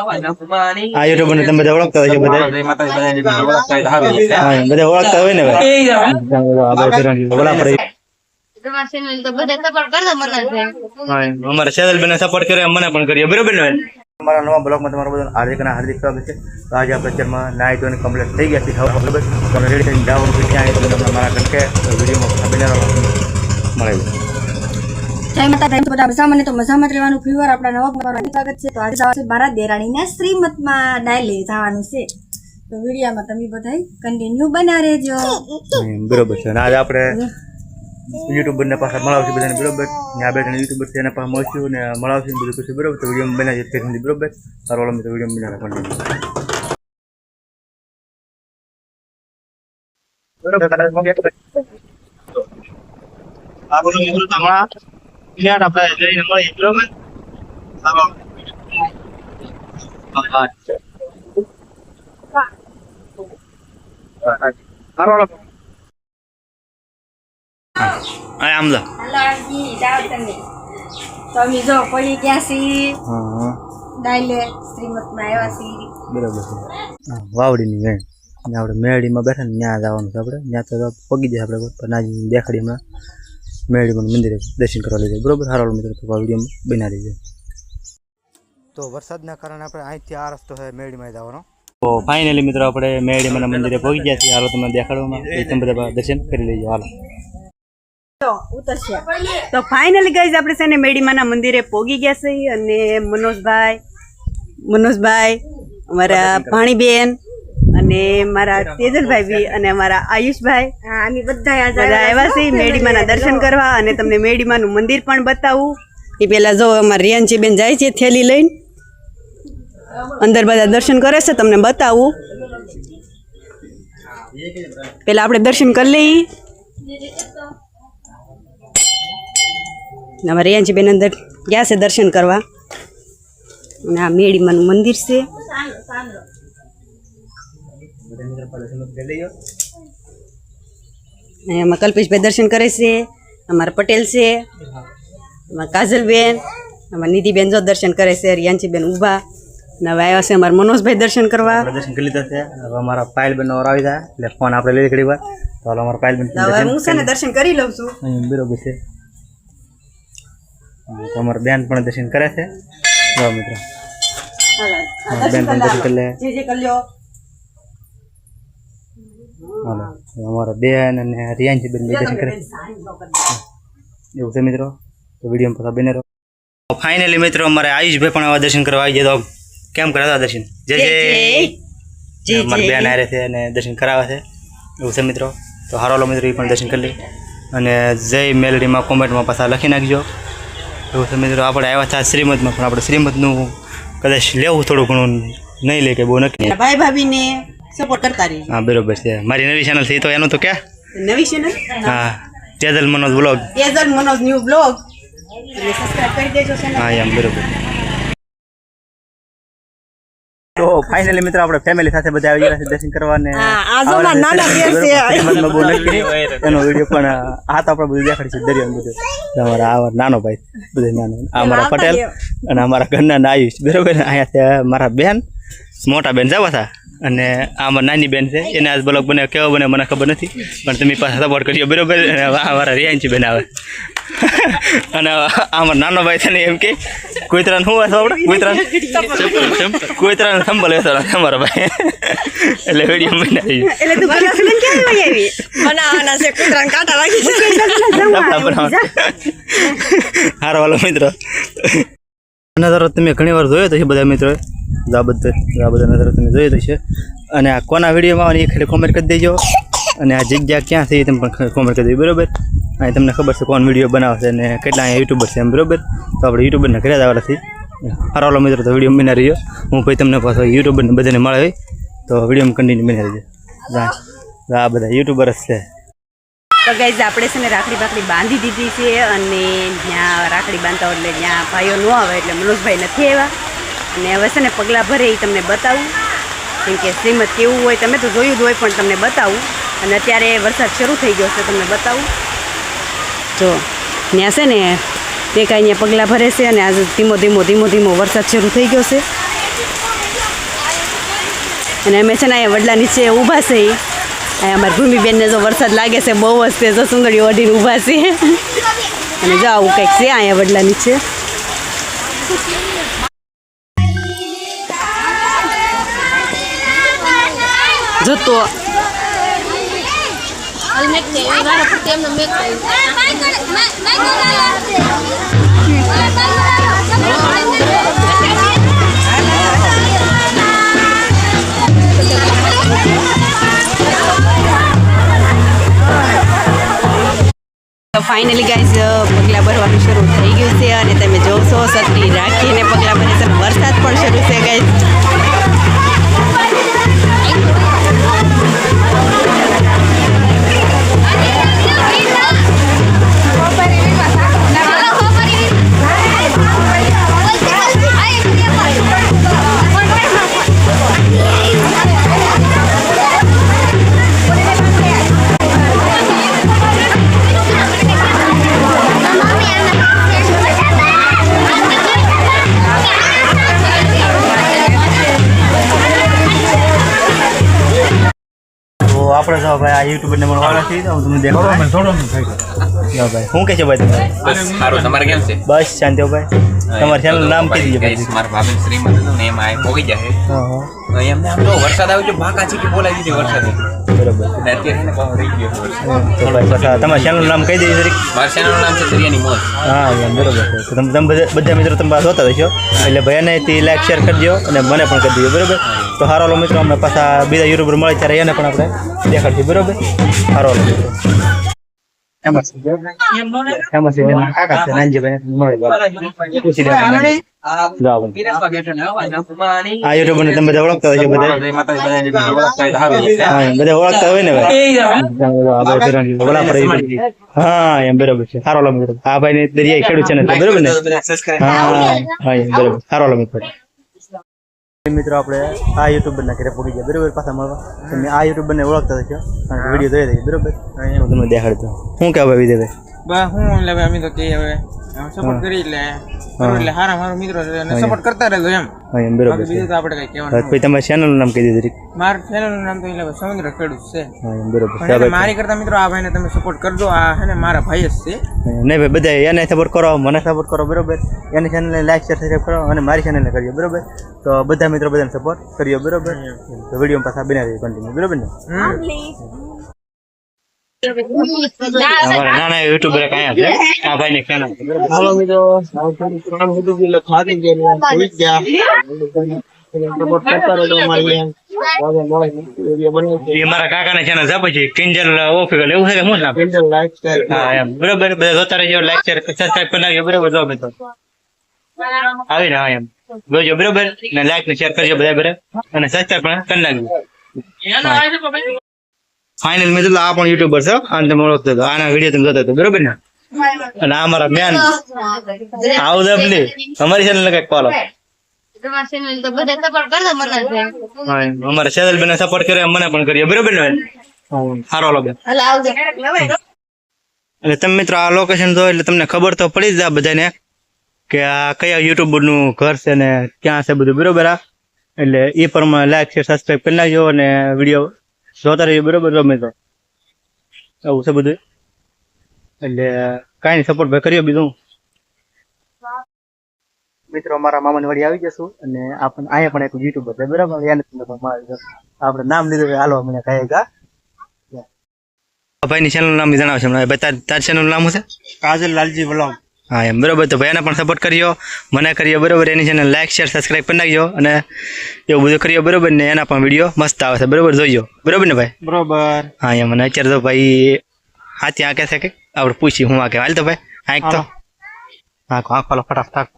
આ યુટ્યુબર ને તમે બધા ઓળખતા હોય છે બધા ઓળખતા હોય ને અમારે સેજલ બેન સપોર્ટ કરે મને પણ કરીએ બરોબર ને અમારા નવા બ્લોગમાં તમારું બધું હાર્દિક અને હાર્દિક સ્વાગત છે. તો આજે આપણે અત્યારમાં નાઈ ધોઈને કમ્પ્લીટ થઈ ગયા છે બરોબર. તમે રેડી થઈને જવાનું છે ક્યાં તમને મારા ઘંટે વિડીયોમાં મળે જય માતા જય બધા મજામાં ને તો મજામાં રહેવાનું ફીવર આપણા નવા તમારું સ્વાગત છે. તો આજે જવાનું છે મારા દેરાણીના શ્રીમતમાં ડાયલે જવાનું છે. તો વિડીયોમાં તમે બધા કન્ટિન્યુ બના રહેજો બરોબર છે. અને આજે આપણે યુટ્યુબર ને પાછા મળાવશે બધાને બરોબર. ત્યાં બે જણ યુટ્યુબર છે એના પાસે મળશું ને મળાવશે બધું કશું બરોબર. તો વિડીયો બનાવી છે બરોબર. સારો મિત્રો વિડીયો બનાવે જો પડી ગયા છીએ ડાયલે શ્રીમતમાં આવ્યા છીએ બરોબર છે. વાવડીની વેણ ત્યાં આપણે મેળીમાં બેઠા ને ત્યાં જવાનું છે આપણે. ત્યાં તો પગી જાય આપણે પણ આજે દેખાડી હમણાં મેળીમાં મંદિરે દર્શન કરવા લઈ જાય બરોબર. સારો મિત્રો તો વિડીયો બનાવી દેજો. તો વરસાદના કારણે આપણે અહીંથી આ રસ્તો છે મેળીમાં જવાનો. તો ફાઇનલી મિત્રો આપણે મેળીમાં મંદિરે પહોંચી ગયા છીએ. હાલો તમને દેખાડવામાં એ તમે બધા દર્શન કરી લેજો. હાલો તો ફાઇનલી ગાઈઝ આપણે છે ને મેડીમાના મંદિરે પોગી ગયા છે. અને મનોજભાઈ અમારા ભાણીબેન અને મારા તેજલભાઈ બી અને અમારા આયુષભાઈ બધા આવ્યા છે મેડીમાના દર્શન કરવા. અને તમને મેડીમાનું મંદિર પણ બતાવું. એ પેલા જો અમારા રિયાંશી બેન જાય છે થેલી લઈને અંદર બધા દર્શન કરે છે. તમને બતાવું પેલા આપણે દર્શન કરી લઈએ. અમારે રિયાંશી બેન અંદર ગયા છે દર્શન કરવા. અને આ મેડીમાનું મંદિર છે. એમાં કલ્પેશભાઈ દર્શન કરે છે. અમારા પટેલ છે, એમાં કાજલબેન, અમારા નિધિબેન જો દર્શન કરે છે. રિયાંશીબેન ઊભા. અને હવે આવ્યા છે અમારા મનોજભાઈ દર્શન કરવા. દર્શન કરી લીધા છે. હવે અમારા પાયલબેન આવી જાય એટલે ફોન આપણે લઈ ઘડી વાર. તો હાલો અમારા પાયલબેન હું છે ને દર્શન કરી લઉં છું બરોબર છે. અમારા બેન પણ દર્શન કરે છે મિત્રો. બેન પણ દર્શન કરી લે. હાલો અમારા બેન અને રિયાંશી બેન દર્શન કરે એવું છે મિત્રો. તો વિડીયો પાછા બને રહો. ફાઇનલી મિત્રો અમારે આયુષભાઈ પણ આવા દર્શન કરવા આવી જાય. તો કેમ કરાતા દર્શન? જય જય. અમારા બેન આરે છે અને દર્શન કરાવે છે એવું છે મિત્રો. તો હારો મિત્રો એ પણ દર્શન કરી લે. અને જય મેલડીમાં કોમેન્ટમાં પાછા લખી નાખજો એવું છે મિત્રો. આપણે આવ્યા હતા શ્રીમતમાં પણ આપણે શ્રીમતનું કદાચ લેવું થોડું ઘણું નહીં લે કે બહુ નક્કી. ભાઈ ભાભીને સપોર્ટ કરતા રહીએ. હા બરોબર છે. મારી નવી ચેનલ છે તો એનું તો ક્યાં નવી ચેનલ હા Tejal Manoj blog. Tejal Manoj new blog subscribe કરી દેજો ચેનલ. હા એમ બરોબર. તો ફાઇનલી મિત્રો આપણે ફેમિલી સાથે બધા આવી ગયા છે દર્શન કરવા. ને એનો વિડીયો પણ આ તો આપણે બધું દેખાડી છે દરિયા બધું. અમારા આ નાનો ભાઈ બધું નાનો અમારા પટેલ અને અમારા ઘરના આયુષ બરોબર. અહીંયા મારા બેન મોટા બેન જવા હતા અને આમાં નાની બેન છે. એને આજ બ્લોગ બને કેવો બને મને ખબર નથી પણ તમે પાસે સપોર્ટ કરીએ બરોબર. અમારા રિયાંશી બેન આવે અને આમાં નાનો ભાઈ છે ને એમ કે કુતરાને શું હશે આપણે કુતરાને સંભળ હશે અમારા ભાઈ. એટલે વિડીયો બનાવી સારો વાલો મિત્રો. નજારો તમે ઘણી વાર જોયો તો છે બધા મિત્રો. આ બધા નજારો તમે જોયો તો છે. અને આ કોના વિડીયોમાં આવવાની એ ખાલી કોમેન્ટ કરી દેજો. અને આ જગ્યા ક્યાં છે એ તમે પણ કોમેન્ટ કરી દેજો બરોબર. અહીં તમને ખબર છે કોણ વિડીયો બનાવશે અને કેટલા અહીંયા યુટ્યુબર છે એમ બરોબર. તો આપણે યુટ્યુબરને ઘરે જ આવવાથી સારો વાલો મિત્રો. તો વિડીયો બનાવી રહ્યો હું ભાઈ તમને પાછો યુટ્યુબરને બધાને મળે હોય તો વિડીયોમાં કન્ટિન્યુ બનાવી દેજો. આ બધા યુટ્યુબર જ છે. તો ગાઈઝ આપણે છે ને રાખડી બાકડી બાંધી દીધી છે. અને ત્યાં રાખડી બાંધતા એટલે ત્યાં ભાઈઓ ન આવે એટલે મનોજભાઈ નથી આવ્યા. અને હવે છે ને પગલાં ભરે એ તમને બતાવું. કેમ કે શ્રીમત કેવું હોય તમે તો જોયું જ હોય પણ તમને બતાવું. અને અત્યારે વરસાદ શરૂ થઈ ગયો છે તમને બતાવું. જો ત્યાં છે ને તે કાંઈ અહીંયા પગલાં ભરે છે. અને આજે ધીમો ધીમો વરસાદ શરૂ થઈ ગયો છે. અને અમે છે ને અહીંયા વડલા નીચે ઊભા છે અહીંયા અમારી ભૂમિબેનને જો વરસાદ લાગે છે બહુ જ તે જો સુંદરી ઓઢીને ઊભા છે અને જો આવું કંઈક છે અહીંયા વડલા નીચે જતો ફાઇનલી ગાઈઝ પગલાં ભરવાનું શરૂ થઈ ગયું છે અને તમે જોશો છત્રી રાખીને પગલાં ભરે છે વરસાદ પણ શરૂ છે ગાઈઝ આપણે તો ભાઈ આ યુટ્યુબર ને મળવાના છીએ તો હું તમને દેખાડું જો ભાઈ શું કહે છે ભાઈ તમે બસ સારું તમારે કેમ છે બસ શાંતિ હો ભાઈ તમારા ચેનલ નું નામ કહી દીજો ભાઈ મારા ભાભી શ્રીમંત હતું ને એમાં પોગી જાય એમને આમ તો વરસાદ આવ્યો છે ભાકા છે કે બોલાવી દીધી વરસાદ બરોબર અને અત્યારે એને પાછો રહી ગયો છે વરસાદ. તો ભાઈ પાછા તમારા ચેનલ નું નામ કહી દેજો જરીક મારા ચેનલનું નામ છે દરિયાની મોજ. હા એમ બરોબર છે તો તમે બધા મિત્રો તમે પાસે જોતા રહેશો એટલે ભાઈને તે લાઈક શેર કરજો અને મને પણ કરી દેજો બરોબર તો હારો હાલો મિત્રો અમને પાછા બીજા યુટ્યુબર મળે ત્યારે એને પણ આપણે દેખાડશું બરોબર હારો હાલો મિત્રો ફેમસ છે કાકા છે નાનજીભાઈ મળે પૂછી દેવાનું જાઓ આ યુટ્યુબર ને તમે બધા ઓળખતા હશો બધા હા બધા ઓળખતા હોય ને ભાઈ હા એમ બરોબર છે સારો લમ આ ભાઈ ને દરિયાઈ ખેડૂત છે ને બરોબર ને હા હા બરોબર સારો લમ મિત્રો આપણે આ યુટ્યુબર ના ઘરે પહોંચી ગયા બરોબર પાછા મળવા તમે આ યુટ્યુબર ને ઓળખતા હશો કારણ કે વિડીયો જોઈ રહી બરોબર હું તમને દેખાડતો શું કહેવાય વિજયભાઈ બસ હું એટલે અમે તો કે હવે સપોર્ટ કરી એટલે હારા મારો મિત્રો છે અને સપોર્ટ કરતા રહેજો એમ હા એમ બરોબર છે બીજું તો આપણે કઈ કહેવાનું પછી તમારા ચેનલનું નામ કહી દીધું મારું ચેનલનું નામ તો એટલે સમુદ્ર ખેડૂત છે હા એમ બરોબર પણ એટલે મારી કરતા મિત્રો આ ભાઈને તમે સપોર્ટ કરજો આ હે ને મારા ભાઈ જ છે નહીં ભાઈ બધા એને સપોર્ટ કરો મને સપોર્ટ કરો બરોબર એની ચેનલને લાઈક શેર સબસ્ક્રાઈબ કરો અને મારી ચેનલને કરજો બરોબર તો બધા મિત્રો બધાને સપોર્ટ કર્યો બરોબર તો વિડીયો પાછા બનાવી કન્ટિન્યુ બરોબર ને અમારા નાના યુટ્યુબર કયા છે આ ભાઈ ને ચેનલ હાલો મિત્રો કામ હતું એટલે ખાતી ગયા જોઈ ગયા સપોર્ટ કરતા રહેજો અમારી એ મારા કાકાના ચેનલ છે પછી કિંજલ ઓફિકલ એવું છે કે શું નામ લાઈક શેર હા એમ બરોબર બધા જોતા રહેજો લાઈક શેર સબસ્ક્રાઈબ કરી નાખજો બરોબર જો મિત્રો આવી ને હા એમ જોજો બરોબર ને લાઈક ને શેર કરજો બધા બરાબર અને સબસ્ક્રાઈબ પણ કરી નાખજો ફાઇનલ મિત્રો આ પણ યુટ્યુબર છે અને તમે ઓળખતો હતો આના વિડીયો તમે જોતા હતો બરોબર ને અને આ મારા મેન આવું જબલી અમારી ચેનલ કઈક ફોલો અમારા ચેનલ બેને સપોર્ટ કર્યો મને પણ કર્યો બરોબર ને સારો લો બેન એટલે તમે મિત્રો આ લોકેશન જો એટલે તમને ખબર તો પડી જ જાય બધાને કે આ કયા યુટ્યુબર નું ઘર છે ને ક્યાં છે બધું બરોબર આ એટલે એ પ્રમાણે લાઈક શેર સબસ્ક્રાઈબ કરી નાખજો અને વિડીયો જોતા રહીએ બરોબર ગમે તો આવું છે બધું એટલે કાંઈ નહીં સપોર્ટ ભાઈ કર્યો બીજું મિત્રો અમારા મામાની વાડી આવી જશું અને આપણને અહીંયા પણ એક યુટ્યુબર છે બરાબર એને આપણે નામ લીધું હાલો મને કહે કા ભાઈની ચેનલનું નામ જણાવશે ભાઈ તાર ચેનલનું નામ છે કાજલ લાલજી વ્લોગ હા એમ બરોબર તો ભાઈ એને પણ સપોર્ટ કર્યો મને કર્યો બરોબર એની ચેનલ લાઈક શેર સબસ્ક્રાઈબ કરી નાખજો અને એવું બધું કર્યો બરોબર ને એના પણ વિડીયો મસ્ત આવે છે બરોબર જોઈજો બરોબર ને ભાઈ બરોબર હા એમ મને અત્યારે તો ભાઈ હાથી આંકે છે કે આપણે પૂછી હું આંકે હાલ તો ભાઈ આંક તો આંખો આંખો ફટાફટ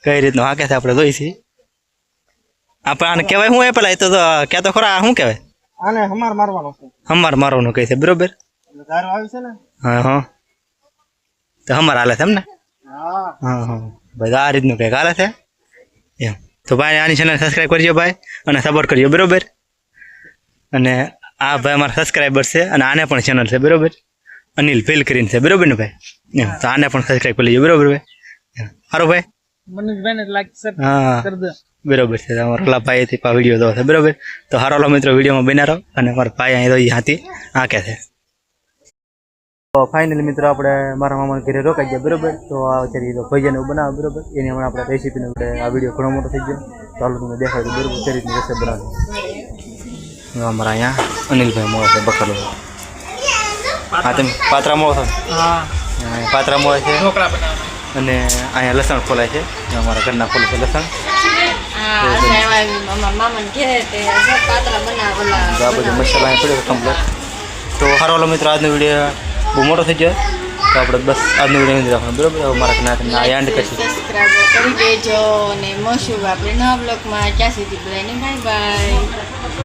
કઈ રીતનું આંકે છે આપણે જોઈશી આપણે આને કહેવાય શું એ પેલા એ તો ક્યાં તો ખરા શું કહેવાય આને હમાર મારવાનો છે હમાર મારવાનું કહે છે બરોબર દારૂ આવી છે ને હા હા તો હમાર હાલે છે એમ ને હા હા હા ભાઈ આ રીતનું કંઈક હાલે છે એમ તો ભાઈ આની ચેનલ સબસ્ક્રાઈબ કરજો ભાઈ અને સપોર્ટ કરજો બરોબર અને આ ભાઈ અમારા સબસ્ક્રાઈબર છે અને આને પણ ચેનલ છે બરોબર અનિલ ફીલ કરીને છે બરોબર ને ભાઈ એમ તો આને પણ સબસ્ક્રાઈબ કરી લેજો બરોબર ભાઈ સારું ભાઈ મનીષભાઈ ને લાઈક શેર હા કરી દે બરોબર છે અમારા ઓલા ભાઈથી પા વિડીયો દો છે બરોબર. તો હારો ઓલા મિત્રો વિડીયોમાં બન્યા રહો અને મારા ભાઈ અહીં તો હાથી આંકે છે. તો ફાઇનલી મિત્રો આપણે મારા મામાના ઘરે રોકાઈ ગયા બરોબર. તો આ અત્યારે તો ભજીયાને એવું બનાવે બરોબર. એની હમણાં આપણે રેસીપીનો આપણે આ વિડીયો ઘણો મોટો થઈ ગયો. ચાલો તમને દેખાડું બરોબર કઈ રીતની રેસીપી બનાવે. અમારા અહીંયા અનિલભાઈ મળે છે બકરલો. હા તમે પાત્રા મળો છો પાત્રા મળે છે અને અહીંયા લસણ ખોલાય છે અમારા ઘરના ખોલે છે લસણ. તો આ બધું મસાલા અહીં પડ્યો કમ્પ્લેટ. તો સારો ઓલો મિત્રો આજનો વિડીયો બહુ મોટો થઈ ગયો. તો આપણે બસ આજનો વિડીયો નથી રાખવાનો બરોબર. હવે મારા ઘરના એન્ડ કરશું. સબસ્ક્રાઇબ કરી દેજો અને મળશું આપણે નવા બ્લોગમાં. ત્યાં સુધી બધાને બાય બાય.